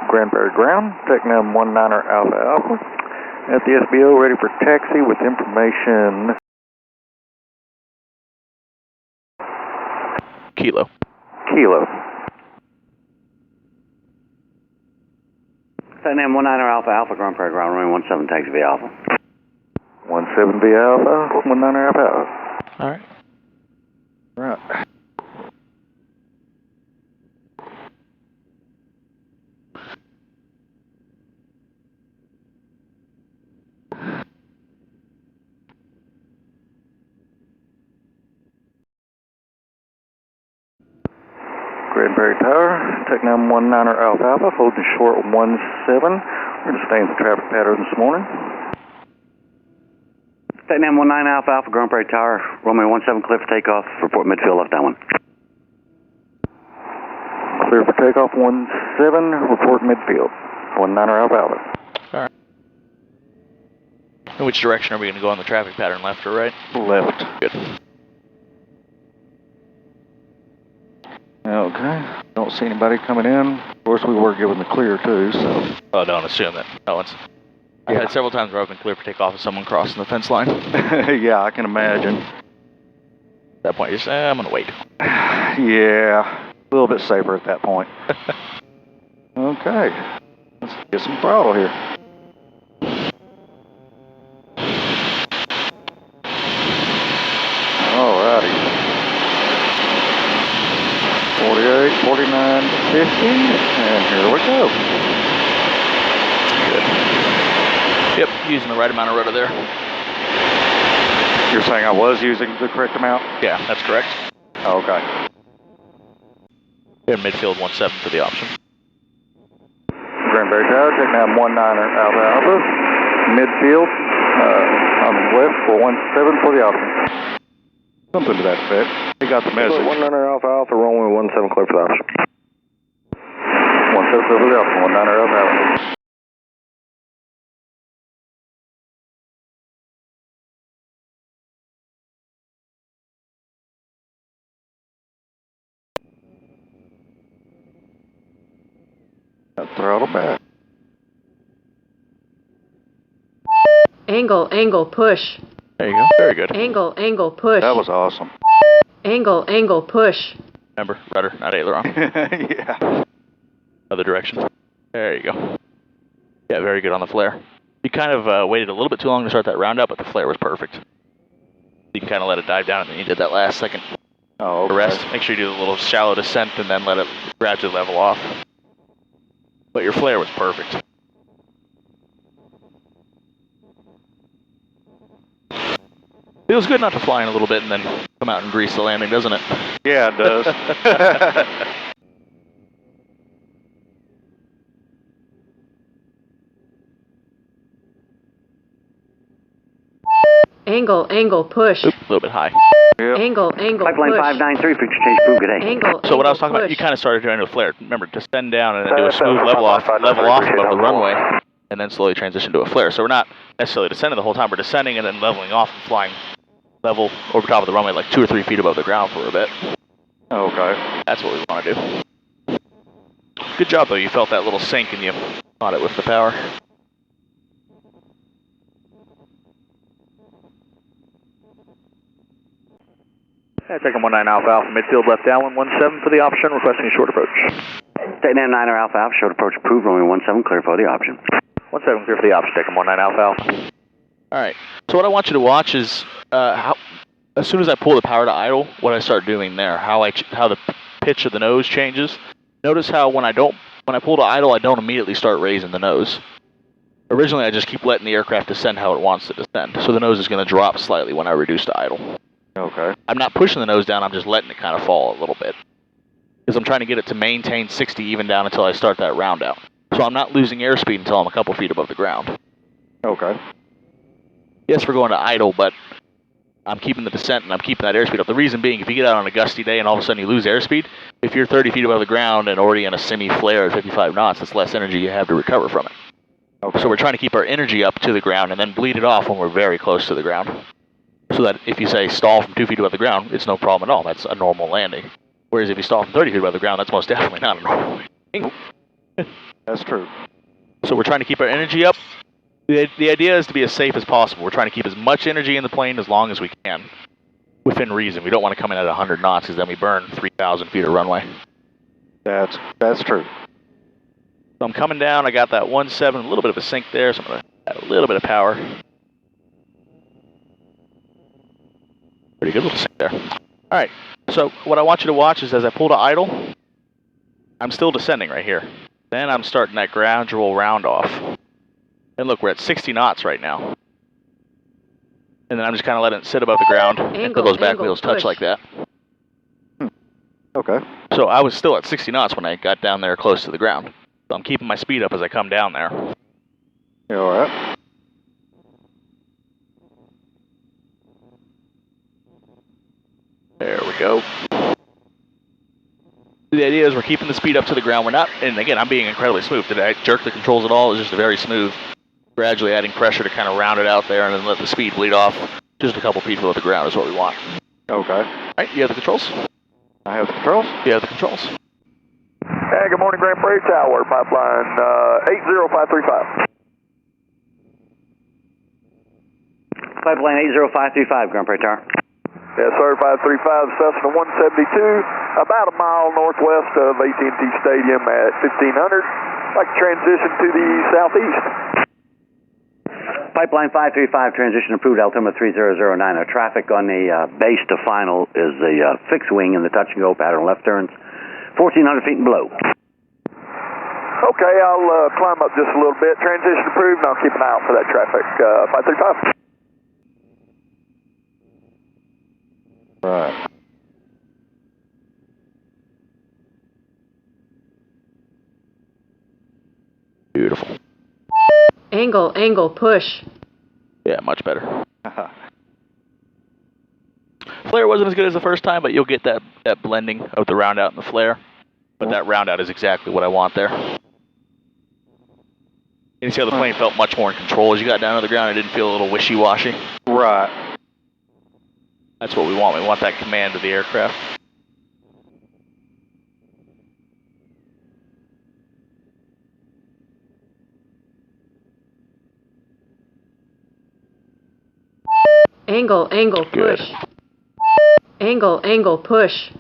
Granbury Ground, TechNam 19er Alpha Alpha. At the SBO, ready for taxi with information. Kilo. Kilo. TechNam 19er Alpha Alpha, Granbury Ground, runway 17, taxi via Alpha. 17 via Alpha, 19er Alpha Alpha. All right. Right. Granbury Tower, TechNam 19er Alpha Alpha, holding short 17. We're going to stay in the traffic pattern this morning. TechNam 19 Alpha Alpha, Granbury Tower, runway 17, clear for takeoff, report midfield left downwind. Clear for takeoff 17, report midfield, 19er Alpha Alpha. All right. In which direction are we going to go on the traffic pattern, left or right? Left. Good. Okay, don't see anybody coming in. Of course, we were given the clear too, so. Oh, don't assume that. No one's. I've had several times where I've been clear for takeoff with someone crossing the fence line. Yeah, I can imagine. At that point, you say, I'm going to wait. Yeah, a little bit safer at that point. Okay, let's get some throttle here. Alrighty. 48, 49, 50, and here we go. Good. Yep, using the right amount of rudder there. You're saying I was using the correct amount? Yeah, that's correct. Okay. In midfield 17 for the option. Granbury Tower, TechNam 19er Alpha Alpha. Midfield, on the left for 17 for the option. Something to that effect. He got the message. 19er Alpha Alpha, runway 17 clear for the option. 17 clear for the option, 19er Alpha Alpha. Throttle back. Angle, push. There you go. Very good. Angle, push. That was awesome. Angle, push. Remember, rudder, not aileron. Yeah. Other direction. There you go. Yeah, very good on the flare. You kind of waited a little bit too long to start that round out, but the flare was perfect. You can kind of let it dive down, and then you did that last second. Oh, okay. Rest. Make sure you do a little shallow descent, and then let it gradually level off. But your flare was perfect. Feels good not to fly in a little bit and then come out and grease the landing, doesn't it? Yeah, it does. Angle, push. Oop, a little bit high. Yep. Angle, Pipeline push. 593, future change crew, good day. Angle, So what I was talking push. about, you kind of started doing a flare. Remember, descend down and then do a smooth level off above the runway, and then slowly transition to a flare. So we're not necessarily descending the whole time. We're descending and then leveling off and flying level over top of the runway, like 2 or 3 feet above the ground for a bit. Okay. That's what we want to do. Good job, though. You felt that little sink and you caught it with the power. TechNam 19 Alpha Alpha, midfield left downwind 17 for the option, requesting a short approach. TechNam 9er Alpha Alpha, short approach approved, runway 17, clear for the option. 17 clear for the option, TechNam 19 Alpha Alpha. All right. So what I want you to watch is how, as soon as I pull the power to idle, what I start doing there, how the pitch of the nose changes. Notice how when I pull to idle, I don't immediately start raising the nose. Originally, I just keep letting the aircraft descend how it wants to descend. So the nose is going to drop slightly when I reduce to idle. Okay. I'm not pushing the nose down, I'm just letting it kind of fall a little bit. Because I'm trying to get it to maintain 60 even down until I start that round out. So I'm not losing airspeed until I'm a couple feet above the ground. Okay. Yes, we're going to idle, but I'm keeping the descent and I'm keeping that airspeed up. The reason being, if you get out on a gusty day and all of a sudden you lose airspeed, if you're 30 feet above the ground and already in a semi-flare at 55 knots, that's less energy you have to recover from it. Okay. So we're trying to keep our energy up to the ground and then bleed it off when we're very close to the ground. So that if you say stall from 2 feet above the ground, it's no problem at all. That's a normal landing. Whereas if you stall from 30 feet above the ground, that's most definitely not a normal landing. That's true. So we're trying to keep our energy up. The idea is to be as safe as possible. We're trying to keep as much energy in the plane as long as we can, within reason. We don't want to come in at 100 knots because then we burn 3,000 feet of runway. That's true. So I'm coming down. I got that 1.7, a little bit of a sink there, so I'm going to add a little bit of power. Pretty good little sink there. All right, so what I want you to watch is as I pull to idle, I'm still descending right here. Then I'm starting that gradual round off. And look, we're at 60 knots right now. And then I'm just kind of letting it sit above the ground until those back wheels touch like that. Okay. So I was still at 60 knots when I got down there close to the ground. So I'm keeping my speed up as I come down there. You all right? There we go. The idea is we're keeping the speed up to the ground. We're not, and again, I'm being incredibly smooth. Did I jerk the controls at all? It's just a very smooth, gradually adding pressure to kind of round it out there and then let the speed bleed off. Just a couple feet below the ground is what we want. Okay. All right, you have the controls? I have the controls? You have the controls. Hey, good morning, Grand Prairie Tower, pipeline 80535. Pipeline 80535, Grand Prairie Tower. Yes, sir, 535, Cessna 172, about a mile northwest of AT&T Stadium at 1500. Like to transition to the southeast. Pipeline 535, transition approved, altimeter 3009. Our traffic on the base to final is the fixed wing in the touch and go pattern, left turns, 1,400 feet and below. Okay, I'll climb up just a little bit. Transition approved, and I'll keep an eye out for that traffic. 535. Right. Beautiful. Angle, push. Yeah, much better. Flare wasn't as good as the first time, but you'll get that blending of the round out and the flare. But that round out is exactly what I want there. You see how the plane felt much more in control as you got down to the ground. It didn't feel a little wishy-washy. Right. That's what we want. We want that command of the aircraft. Angle, Good. push. Angle, push.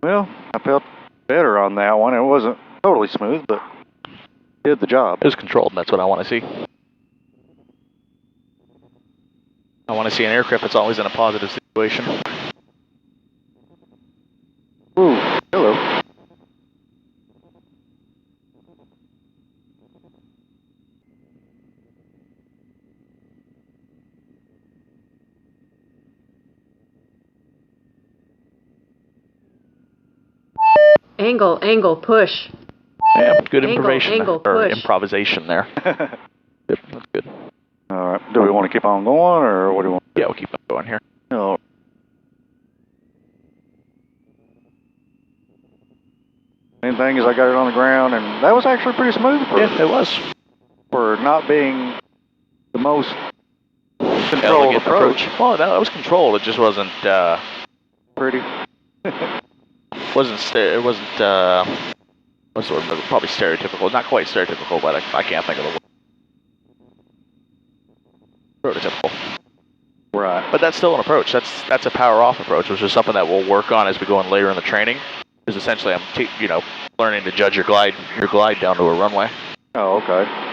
Well, I felt better on that one. It wasn't totally smooth, but did the job. It was controlled, and that's what I want to see. I want to see an aircraft that's always in a positive situation. Ooh, hello. Angle, push. Yeah, good Angle, push. improvisation there. Good, that's good. All right. Do we want to keep on going, or what do we want? Yeah, we'll keep on going here. No. Main thing is I got it on the ground, and that was actually pretty smooth Yeah, it was. for not being the most controlled Elegant approach. Well, that was controlled. It just wasn't. Pretty. It wasn't. What's the word? Probably stereotypical. Not quite stereotypical, but I can't think of the word. Prototypical. Right. But that's still an approach. That's a power off approach, which is something that we'll work on as we go in later in the training. Because essentially, I'm learning to judge your glide down to a runway. Oh, okay.